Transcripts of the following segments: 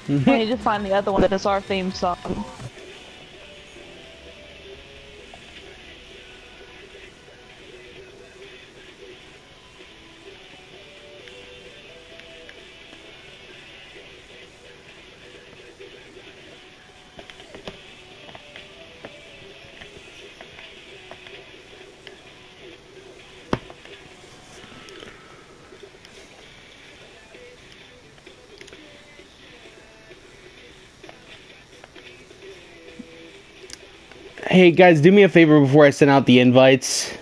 We need to find the other one that is our theme song. Hey guys, do me a favor before I send out the invites.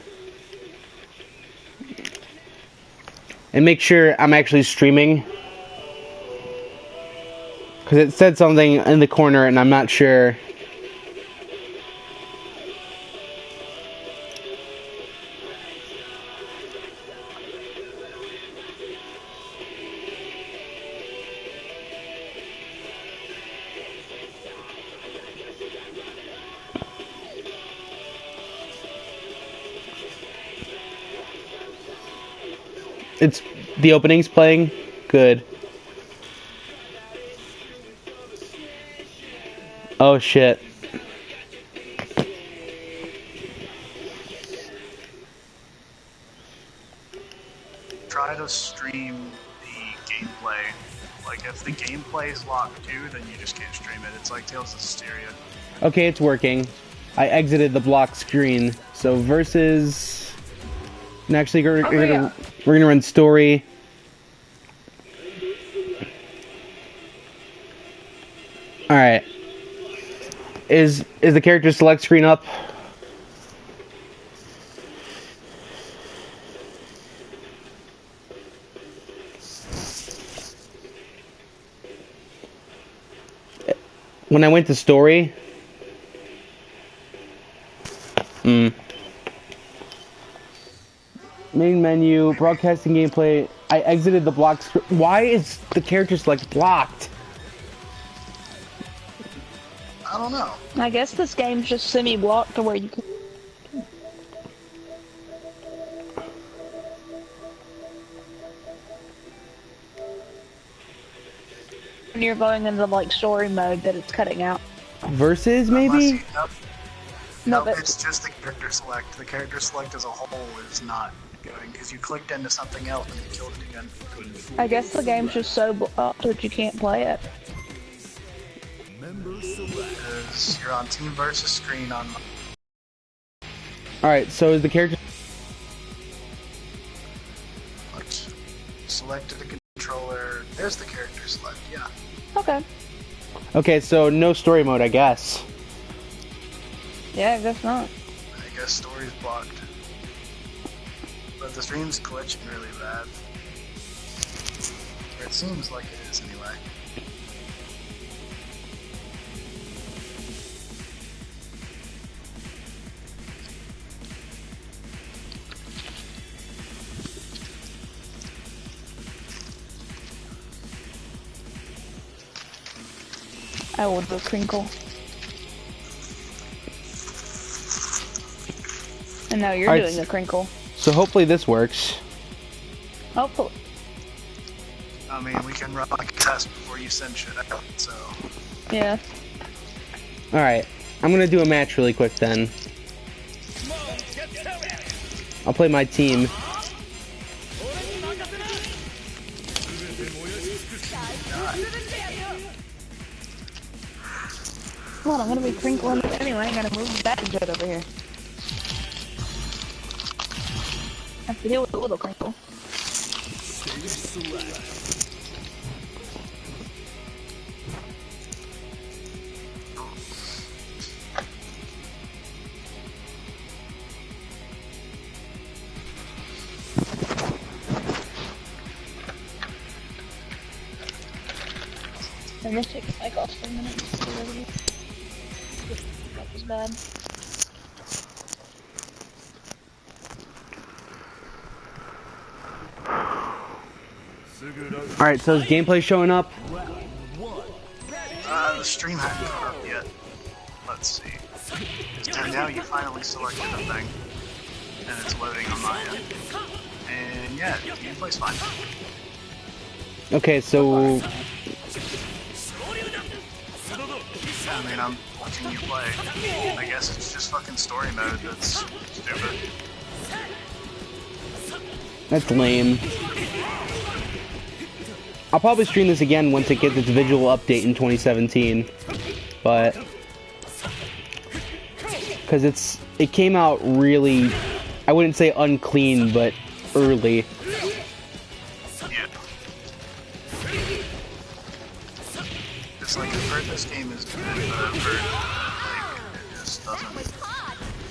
And make sure I'm actually streaming. Because it said something in the corner and I'm not sure. It's the opening's playing. Good. Oh shit. Try to stream the gameplay. Like if the gameplay is locked too, then you just can't stream it. It's like Tales of Hysteria. Okay, it's working. I exited the block screen. So versus. And actually, we're gonna run story. All right. Is the character select screen up? When I went to story. Main menu, broadcasting gameplay. I exited the block screen. Why is the character select blocked? I don't know. I guess this game's just semi-blocked to where you can... When you're going into like story mode that it's cutting out. Versus maybe? Nope, it's just the character select. The character select as a whole is not going because you clicked into something else and you killed it again. I guess the game's just so blocked that you can't play it. Because you're on team versus screen on. Alright, so is the character... Selected a controller. There's the character select, yeah. Okay. Okay, so no story mode, I guess. Yeah, I guess not. I guess story's blocked. But the stream's glitching really bad. Or it seems like it is anyway. I will do a crinkle. And now you're doing a crinkle. So hopefully this works. Hopefully. I mean, we can run like a test before you send shit out, so... Yeah. Alright, I'm gonna do a match really quick then. I'll play my team. Come on, I'm gonna be crinkling it anyway. I gotta move the back jet over here. I have to deal with a little crinkle. I'm gonna take the mic off for a minute. That was bad. Alright, so is gameplay showing up? The stream hasn't caught up yet. Let's see. And now you finally selected a thing. And it's loading on my end. And yeah, gameplay's fine. Okay, so I mean, I'm watching you play. I guess it's just fucking story mode that's stupid. that's lame. I'll probably stream this again once it gets its visual update in 2017, but because it came out really, I wouldn't say unclean, but early. Yeah. It's like I've heard this game is good, but I've heard like it just doesn't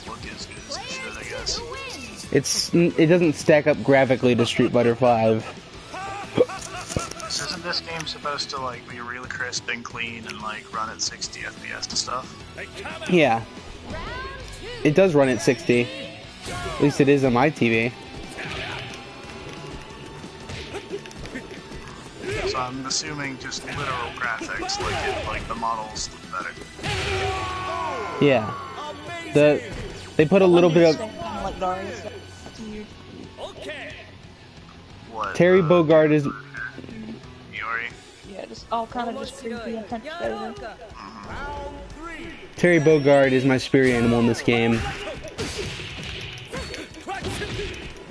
look as good as it should, I guess. It doesn't stack up graphically to Street Fighter V. So isn't this game supposed to like be really crisp and clean and like run at 60 FPS and stuff? Yeah. It does run at 60. At least it is on my TV. So I'm assuming just literal graphics, like the models look better. Yeah. They put a little bit of like Darius. What? Terry Bogard is Yori? Yeah, just all kind of just creepy and hunched over. Terry Bogard is my spirit animal in this game.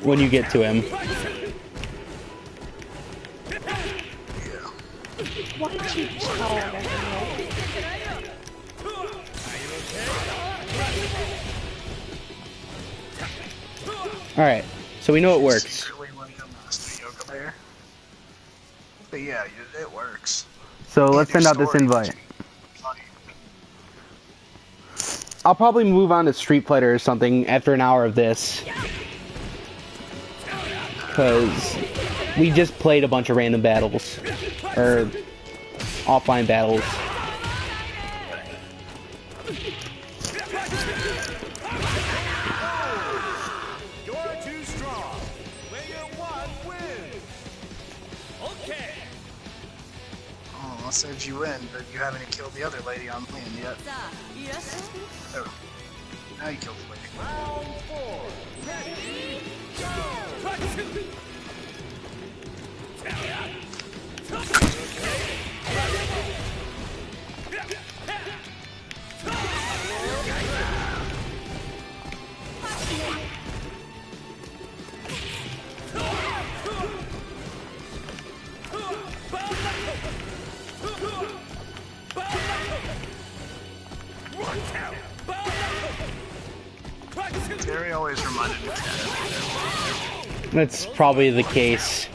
When you get to him. Why did you just call him? Alright, so we know it works. Secretly like a master yoga player. But yeah, it works. So let's Your send out this story is invite. funny. I'll probably move on to Street Fighter or something after an hour of this. Because we just played a bunch of random battles. Or offline battles. You're too strong. Player 1 wins. Okay. Oh, I said you win, but you haven't killed the other lady on land yet. Oh. Now you killed the lady. Round 4. Ready? Go. Terry always reminded me of that. That's probably the case.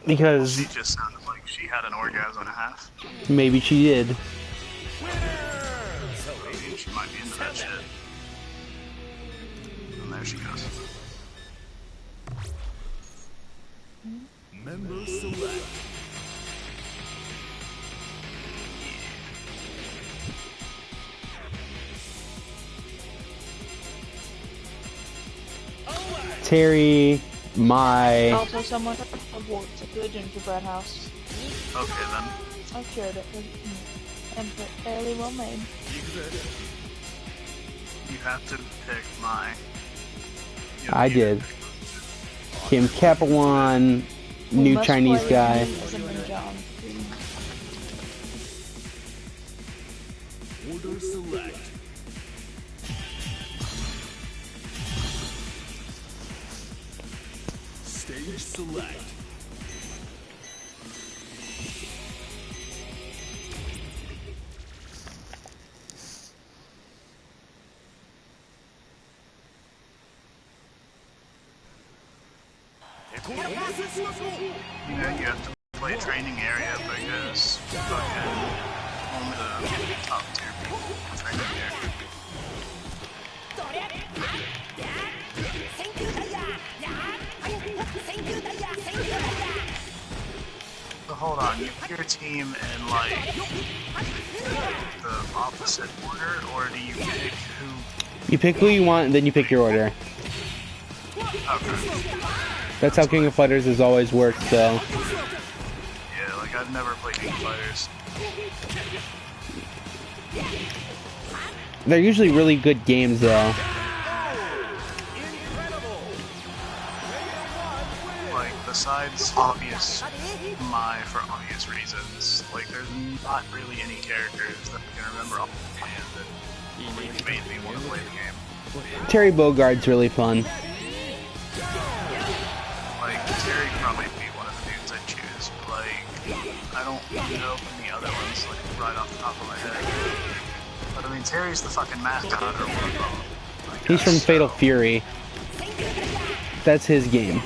Because She just sounded like she had an orgasm and a half. maybe she did. So maybe she might be into that shit. And there she goes. Member select. Terry, my... Also, someone works at the gingerbread house. Okay then. I cured it and fairly well made. You have to pick my... I did. Kim Capawan, We new must Chinese play guy. as a ninja on screen. Order select. Stage select. Yeah, you have to play training area because fucking only the top tier people can train there. So hold on, you pick your team in like the opposite order, or do you pick who? You pick who you want, and then you pick your order. Okay. That's how King of Fighters has always worked, though. Yeah, like I've never played King of Fighters. They're usually really good games, though. like, besides for obvious reasons, like, there's not really any characters that I can remember offhand that really made me want to play the game. Terry Bogard's really fun. Like, Terry probably be one of the dudes I'd choose, but, like, I don't know any other ones, like, right off the top of my head. But, I mean, Terry's the fucking mascot, or one of them. He's from Fatal Fury. That's his game.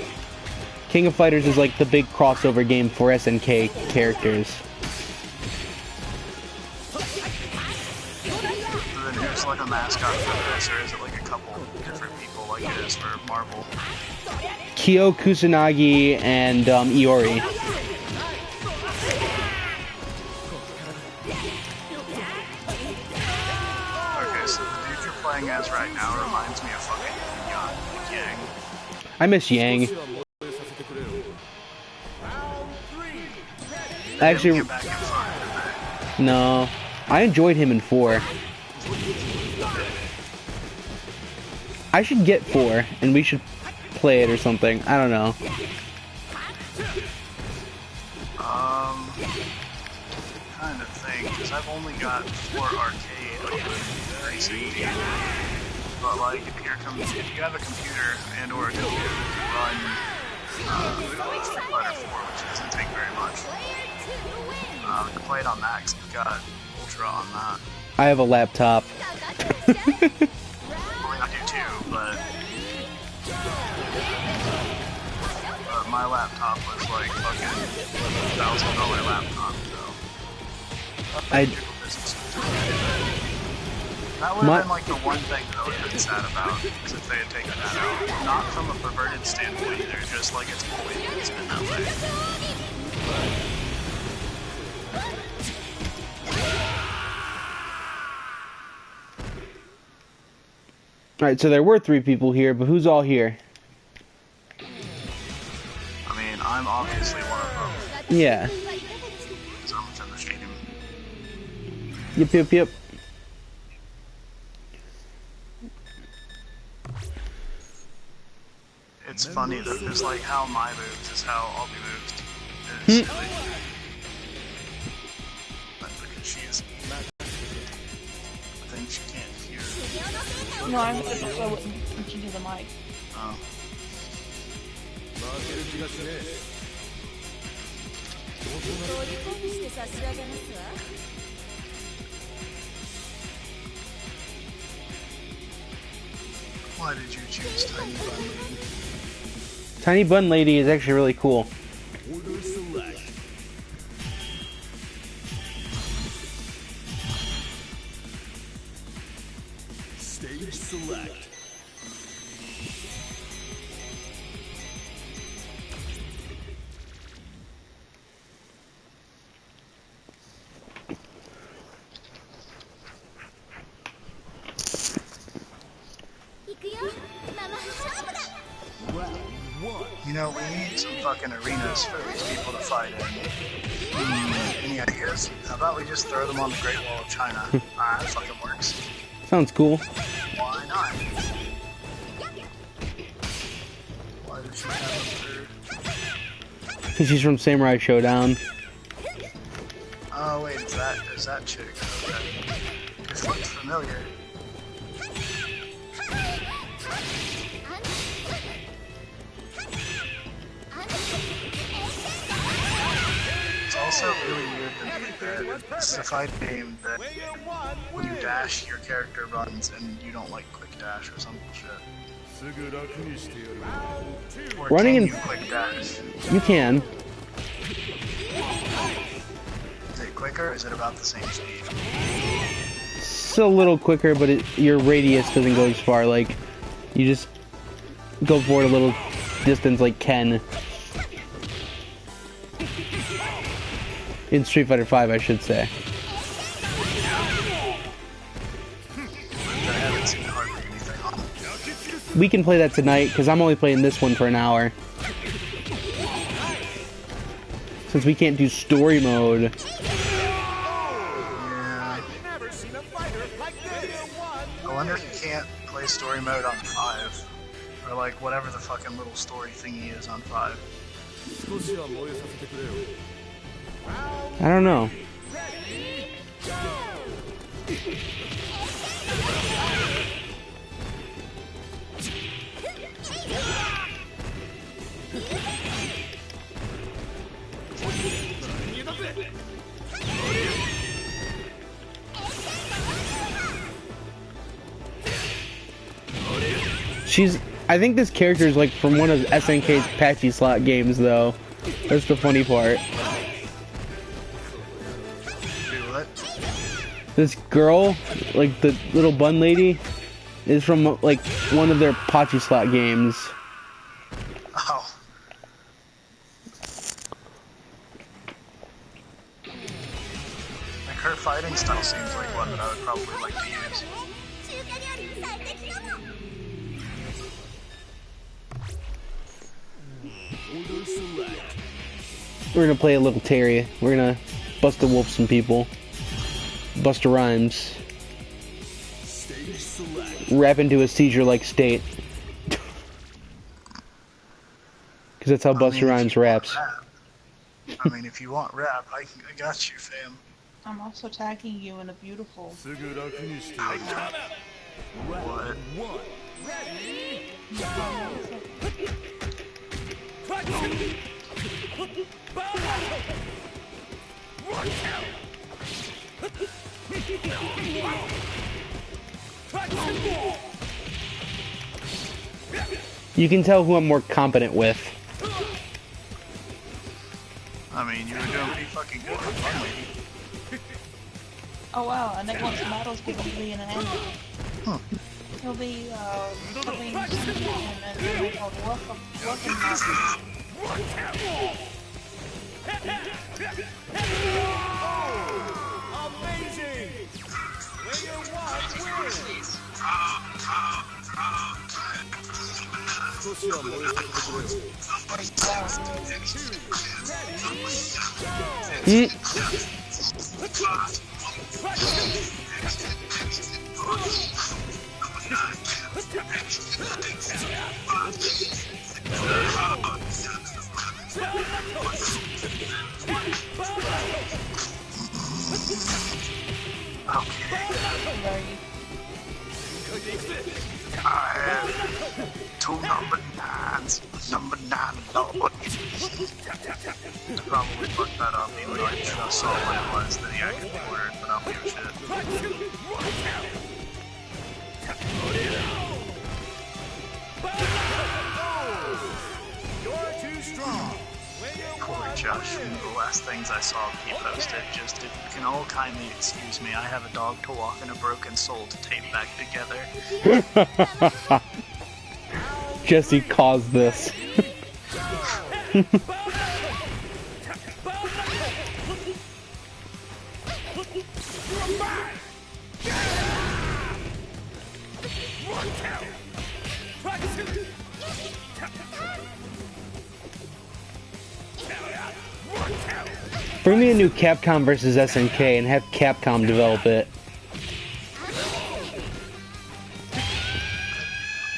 King of Fighters is like the big crossover game for SNK characters. And then who's like a mascot for this, or is it like a couple different people like it is for Marvel? Kyo Kusanagi and Iori. Okay, so the dude you're playing as right now reminds me of fucking Yang. I miss Yang. Actually, Get back in front. no. I enjoyed him in 4. I should get 4, and we should play it or something. I don't know. Kind of thing, because I've only got 4 arcade racing games. But like, if you have a computer and or a computer that can run Street Fighter 4, which doesn't take very much, you can play it on that, 'cause I've got Ultra on that. I have a laptop. I mean, I do too, but my laptop was like fucking $1,000 laptop, so that would have been like the one thing that I would have been sad about, is if they had taken that out. Not from a perverted standpoint either, just like it's always been that way. Alright, so there were 3 people here, but who's all here? I mean, I'm obviously one of them, Yeah. because I'm in the stream. Yep. It's funny though, because like how my moves is how all the moves is silly. But because she is, I think she can't hear. No, I'm gonna just throw it into the mic. Oh. Why did you choose Tiny Bun Lady? Tiny Bun Lady is actually really cool. Order select. Stage select. You know, we need some fucking arenas for these people to fight in. Any ideas? How about we just throw them on the Great Wall of China? That fucking works. Sounds cool. Why not? Why did she have them through? Because she's from Samurai Showdown. Oh wait, is that chick? Okay. This looks familiar. It's also really weird to me that it's a fight game that when you dash, your character runs and you don't like quick dash or some bullshit. Or Running can in- you quick dash? You can. Is it quicker or is it about the same speed? It's a little quicker, but your radius doesn't go as far. Like, you just go for it a little distance like Ken. In Street Fighter 5, I should say. I haven't seen hardly anything on it. We can play that tonight, because I'm only playing this one for an hour. Since we can't do story mode. Yeah. I wonder if you can't play story mode on 5. Or Or like whatever the fucking little story thingy is on 5. I don't know. I think this character is like from one of SNK's patchy slot games, though. That's the funny part. What? This girl, like the little bun lady, is from like one of their patchy slot games. Oh. Like her fighting style seems like one that I would probably like to use. Order select. We're gonna play a little Terry. We're gonna bust a wolf some people. Busta Rhymes. Stage select. Rap into a seizure-like state. Because that's how Busta Rhymes raps. I mean, if you want rap, I got you, fam. I'm also tagging you in a beautiful. What? You can tell who I'm more competent with. I mean, you were doing pretty fucking good with one lady. Oh wow, and then once the medal's given to me in an anime. Huh. He'll be something and then they called welcome Amazing! Player 1 wins! 少しは燃えさせてくれよ。I have 2 number 9s, number 9 Lord. I probably fucked that up even though I just saw what it was that he actually ordered, but I don't give a shit. You're too strong. Poor Josh, one of the last things I saw he posted, just if you can all kindly excuse me, I have a dog to walk and a broken soul to tape back together. Jesse caused this. Bring me a new Capcom versus SNK and have Capcom develop it.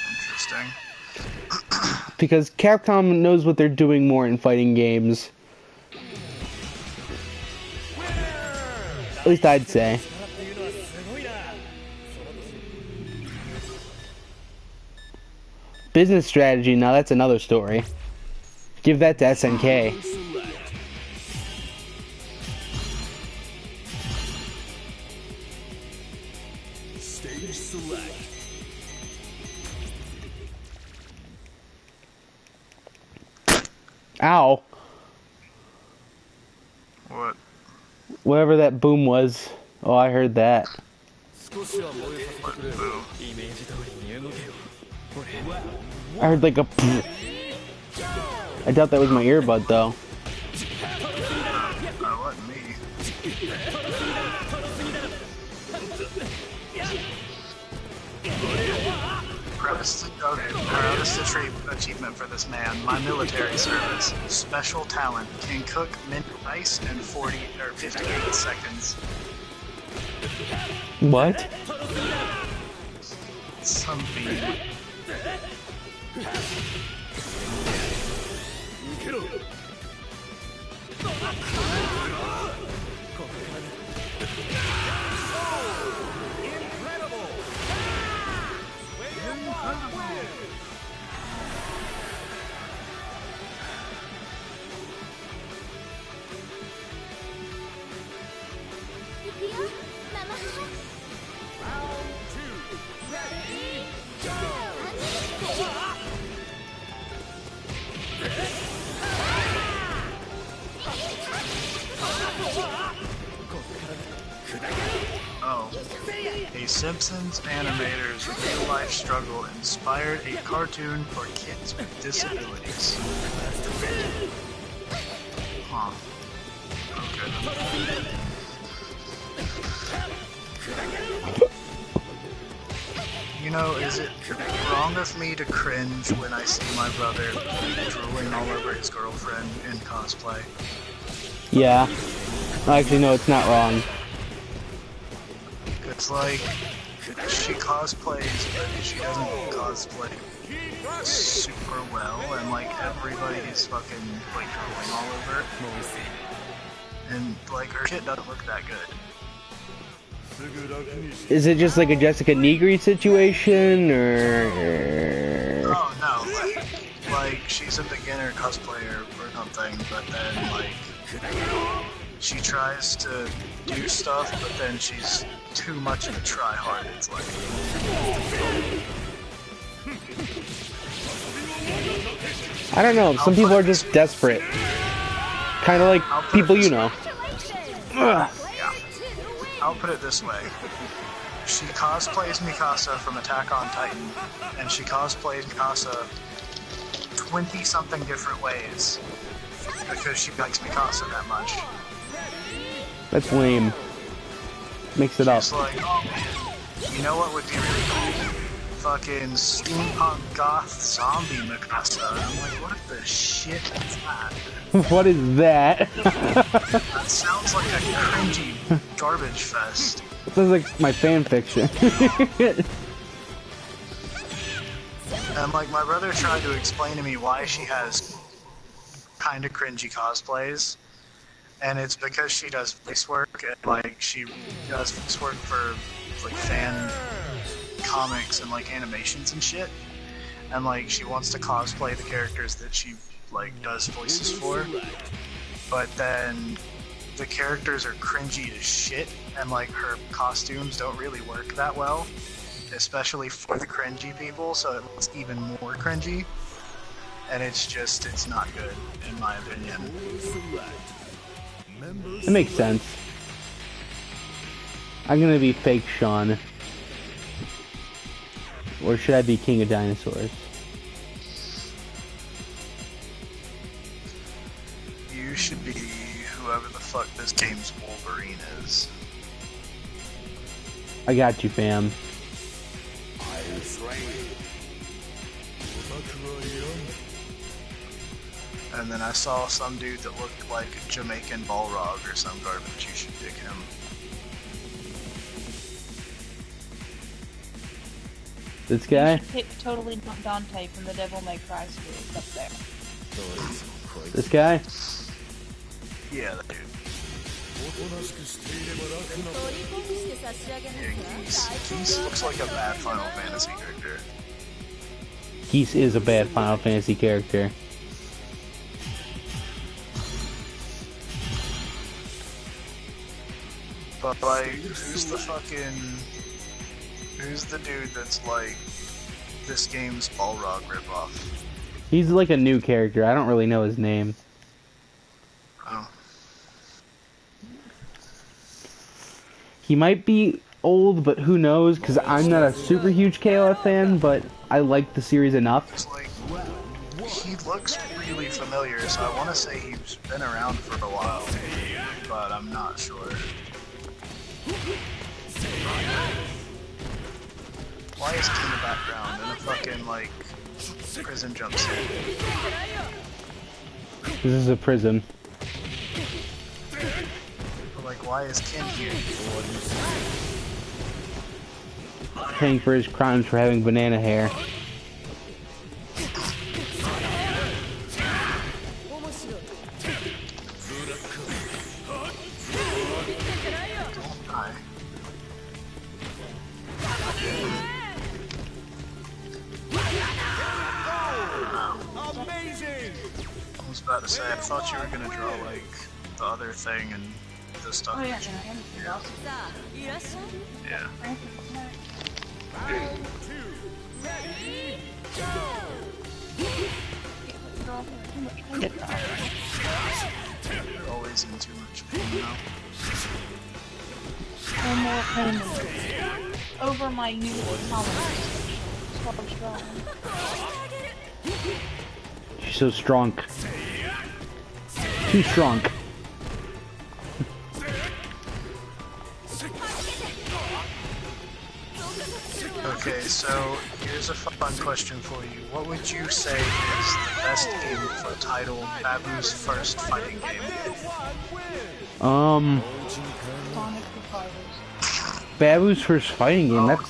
Interesting. Because Capcom knows what they're doing more in fighting games. At least I'd say. Business strategy, now that's another story. Give that to SNK. Stage select. Ow. What? Whatever that boom was. Oh, I heard that. I heard like a pfft. I doubt that was my earbud though. That wasn't me. Proudest achievement for this man. My military service. Special talent. Can cook mint rice in 40 or 58 seconds. What? Some bean. Oh. A Simpsons animator's real-life struggle inspired a cartoon for kids with disabilities. Huh. Okay. You know, is it wrong of me to cringe when I see my brother drooling all over his girlfriend in cosplay? Yeah. Actually, no, it's not wrong. It's like, she cosplays, but she doesn't cosplay super well, and like, everybody is fucking, like, drooling all over it. And, like, her shit doesn't look that good. Is it just like a Jessica Negri situation, or? Oh no, like she's a beginner cosplayer or something, but then like she tries to do stuff, but then she's too much of a tryhard. It's like I don't know. Some people are just desperate, kind of like people you know. Ugh. I'll put it this way. She cosplays Mikasa from Attack on Titan, and she cosplays Mikasa 20-something different ways because she likes Mikasa that much. That's lame. Mix it up. She's like, oh man, you know what would be really cool? Fucking steampunk goth zombie Mikasa. And I'm like, what the shit is that? What is that? That sounds like a cringy garbage fest. It sounds like my fan fiction. And like my brother tried to explain to me why she has kind of cringy cosplays, and it's because she does voice work, and like she does voice work for like fan comics and like animations and shit, and like she wants to cosplay the characters that she like does voices for, but then the characters are cringy as shit, and like her costumes don't really work that well, especially for the cringy people, so it looks even more cringy, and it's not good in my opinion. It makes sense. I'm gonna be fake Sean. Or should I be King of Dinosaurs? You should be whoever the fuck this game's Wolverine is. I got you, fam. And then I saw some dude that looked like Jamaican Balrog or some garbage. You should pick him. This guy? You should pick totally Dante from the Devil May Cry series up there. This guy? Yeah, that dude. Yeah, Geese looks like a bad Final Fantasy character. Geese is a bad Final Fantasy character. But like, who's the dude that's like this game's Balrog ripoff? He's like a new character. I don't really know his name. Oh. He might be old, but who knows? Because I'm not a super huge KOF fan, but I like the series enough. It's like, he looks really familiar, so I want to say he's been around for a while, but I'm not sure. Why is he in the background in a fucking, like, prison jumpsuit? This is a prison. But, like, why is Ken here? Paying for his crimes for having banana hair. was about to say, I thought you were gonna draw like the other thing and the stuff. Oh yeah, then I am else. Yeah. You're always in too much pain now. No more pain over my usual tolerance. So strong. She's so strong. Too strong. Okay, so here's a fun question for you. What would you say is the best game for title Babu's first fighting game? Sonic the Fighters. Babu's first fighting game, that's...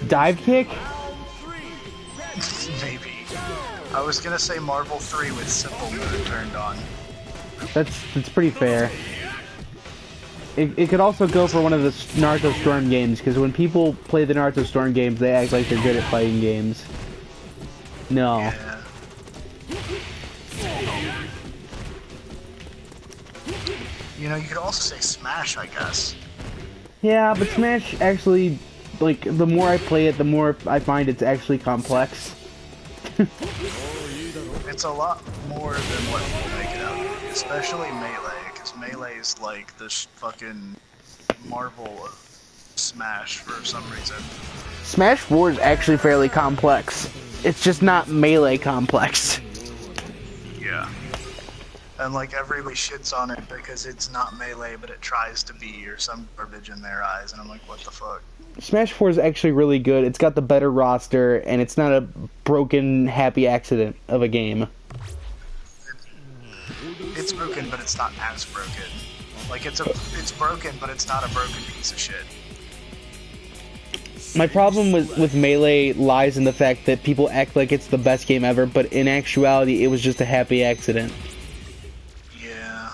Dive kick? Maybe. I was gonna say Marvel 3 with simple mode turned on. That's pretty fair. It could also go for one of the Naruto Storm games, because when people play the Naruto Storm games, they act like they're good at fighting games. No. Yeah. You know, you could also say Smash, I guess. Yeah, but Smash actually, like, the more I play it, the more I find it's actually complex. It's a lot more than what people make it out to be, especially Melee, because Melee is like this fucking marvel of Smash for some reason. Smash 4 is actually fairly complex. It's just not Melee complex. Yeah. And like everybody shits on it because it's not Melee, but it tries to be, or some garbage in their eyes, and I'm like, what the fuck? Smash 4 is actually really good. It's got the better roster, and it's not a broken, happy accident of a game. It's broken, but it's not as broken. Like, it's broken, but it's not a broken piece of shit. My problem with Melee lies in the fact that people act like it's the best game ever, but in actuality, it was just a happy accident. Yeah.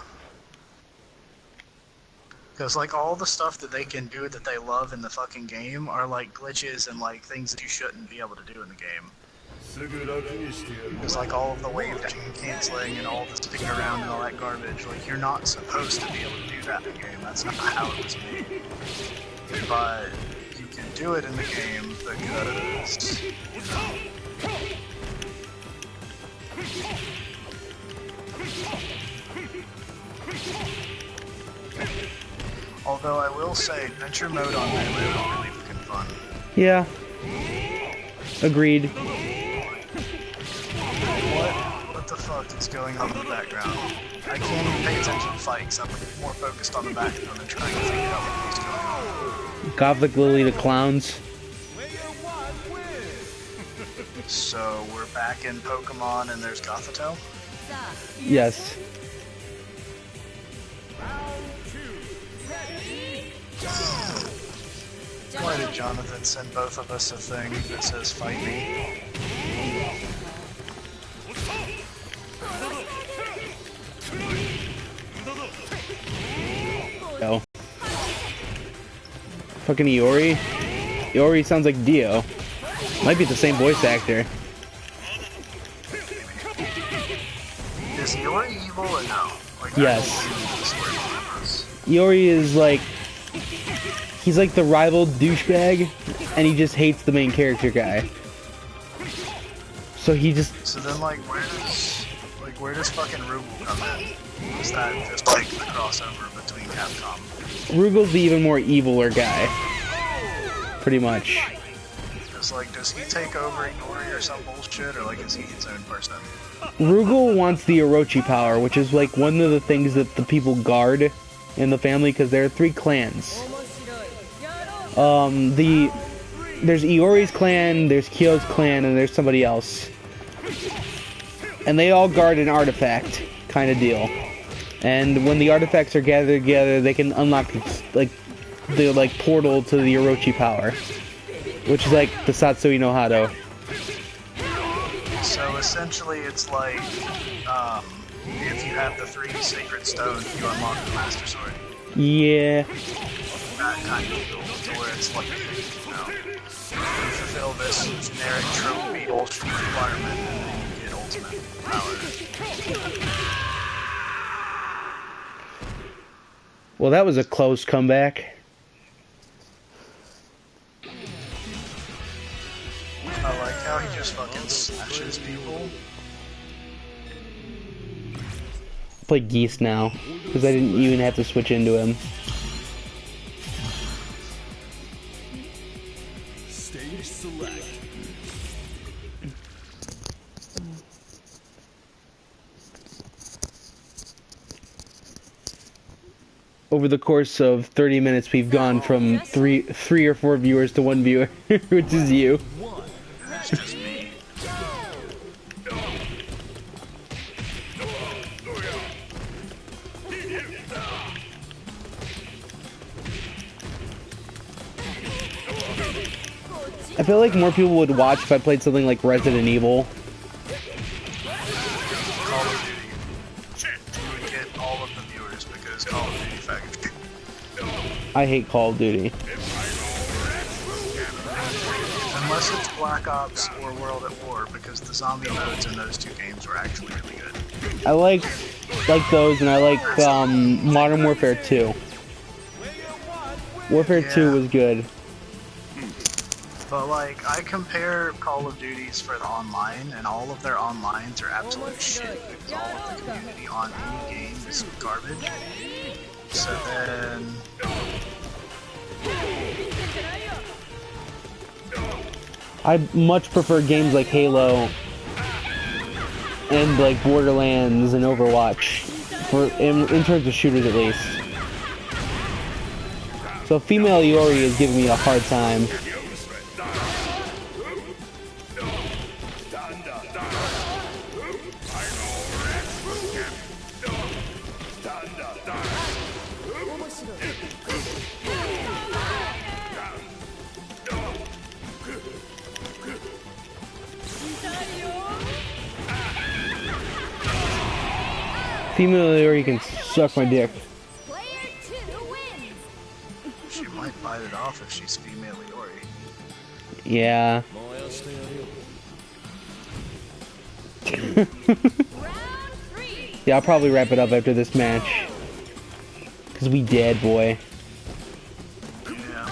Because, like, all the stuff that they can do that they love in the fucking game are, like, glitches and, like, things that you shouldn't be able to do in the game. Because, like, all of the wave dashing and canceling and all the sticking around and all that garbage, like, you're not supposed to be able to do that in the game. That's not how it was made. But you can do it in the game because, you know. Although I will say, adventure mode on Melee is really fucking fun. Yeah. Agreed. What the fuck is going on in the background? I can't even pay attention to fights. I'm more focused on the background and trying to figure out what's going on. Gothic Lily the Clowns. So we're back in Pokemon and there's Gothitelle? Yes. Why did Jonathan send both of us a thing that says fight me? Oh. Fucking Iori. Iori sounds like Dio. Might be the same voice actor. Is Iori evil or no? Like, Yes. I don't believe this word. Iori is like... He's like the rival douchebag, and he just hates the main character guy. So he just... So then, like, where does fucking Rugal come in? Is that just like the crossover between Capcom? Rugal's the even more eviler guy. Pretty much. Because, like, does he take over Iori or some bullshit, or, like, is he his own person? Rugal wants the Orochi power, which is like one of the things that the people guard in the family, because there are 3 clans. There's Iori's clan, there's Kyo's clan, and there's somebody else. And they all guard an artifact, kind of deal. And when the artifacts are gathered together, they can unlock the portal to the Orochi power, which is like the Satsui no Hado. So essentially, it's like if you have the 3 sacred stones, you unlock the Master Sword. Yeah. That kind of deal, to where it's like, you know, you fulfill this generic trope bullshit requirement, and Well, that was a close comeback. I like how he just fucking slashes people. I play Geese now, because I didn't even have to switch into him. Stage select. Over the course of 30 minutes, we've gone from three or four viewers to one viewer, which is you. That's just me. I feel like more people would watch if I played something like Resident Evil. Call of Duty. You would get all of the viewers because Call of Duty faggot. I hate Call of Duty. Unless it's Black Ops or World at War, because the zombie modes in those two games were actually really good. I like those, and I like Modern Warfare 2. Warfare 2 was good. But like, I compare Call of Duties for the online, and all of their onlines are absolute shit, because all of the community on any game is garbage. So then... I much prefer games like Halo and like Borderlands and Overwatch, in terms of shooters at least. So female Iori is giving me a hard time. Female Iori can suck my dick. She might bite it off if she's female Iori. Yeah. Yeah, I'll probably wrap it up after this match. Cause we dead, boy. Yeah.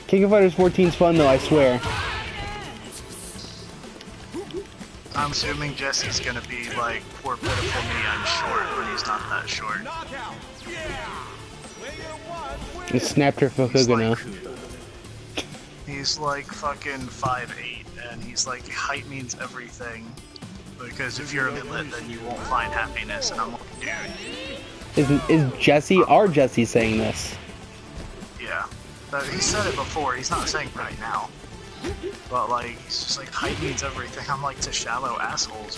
King of Fighters 14's fun though, I swear. I'm assuming Jesse's gonna be like, poor pitiful me, I'm short, when he's not that short. Just snapped her Fukuga. He's like fucking 5'8", and he's like, height means everything. Because if you're a midlet, then you won't find happiness, and I'm like, dude. Is Jesse, our Jesse saying this? Yeah. But he said it before, he's not saying it right now. But like, he's just like, height means everything. I'm like, to shallow assholes.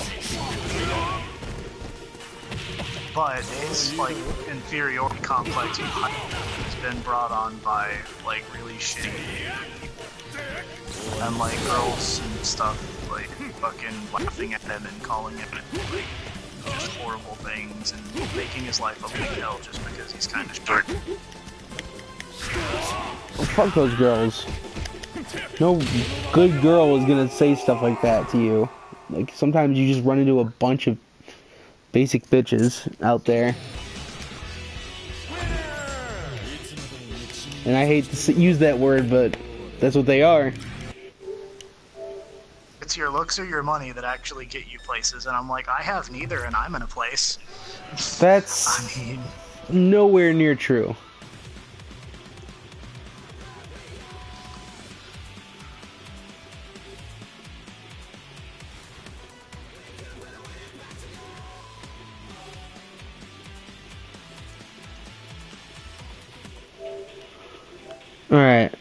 But his like inferiority complex with height has been brought on by like really shitty people. And like girls and stuff like fucking laughing at him and calling him like just horrible things and making his life a big hell just because he's kind of short. Well, fuck those girls. No good girl is gonna say stuff like that to you. Like, sometimes you just run into a bunch of basic bitches out there. And I hate to use that word, but that's what they are. It's your looks or your money that actually get you places, and I'm like, I have neither, and I'm in a place. That's I mean, nowhere near true. Alright.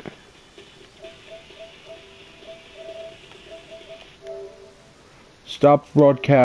Stop broadcast.